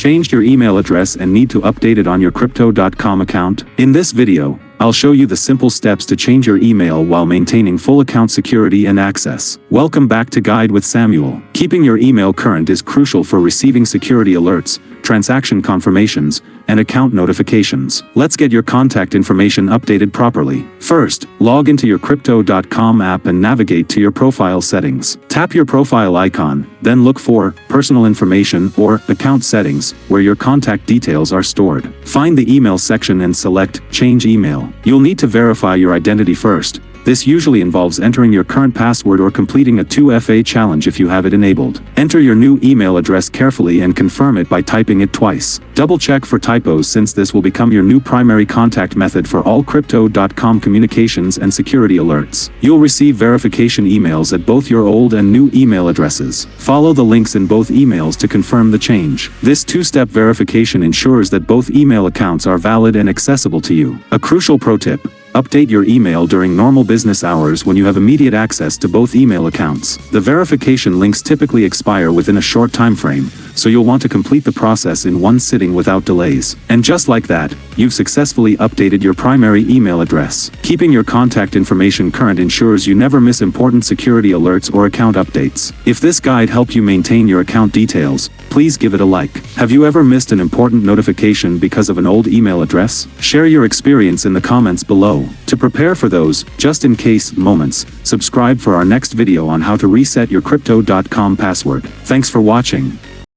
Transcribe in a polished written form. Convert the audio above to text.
changed your email address and need to update it on your Crypto.com account? In this video, I'll show you the simple steps to change your email while maintaining full account security and access. Welcome back to Guide with Samuel. Keeping your email current is crucial for receiving security alerts, transaction confirmations, and account notifications. Let's get your contact information updated properly. First, log into your Crypto.com app and navigate to your profile settings. Tap your profile icon, then look for Personal Information or Account Settings, where your contact details are stored. Find the email section and select Change Email. You'll need to verify your identity first. This usually involves entering your current password or completing a 2FA challenge if you have it enabled. Enter your new email address carefully and confirm it by typing it twice. Double check for typos since this will become your new primary contact method for all Crypto.com communications and security alerts. You'll receive verification emails at both your old and new email addresses. Follow the links in both emails to confirm the change. This two-step verification ensures that both email accounts are valid and accessible to you. A crucial pro tip: update your email during normal business hours when you have immediate access to both email accounts. The verification links typically expire within a short time frame, so you'll want to complete the process in one sitting without delays. And just like that, you've successfully updated your primary email address. Keeping your contact information current ensures you never miss important security alerts or account updates. If this guide helped you maintain your account details, please give it a like. Have you ever missed an important notification because of an old email address? Share your experience in the comments below. To prepare for those just-in-case moments, subscribe for our next video on how to reset your Crypto.com password. Thanks for watching.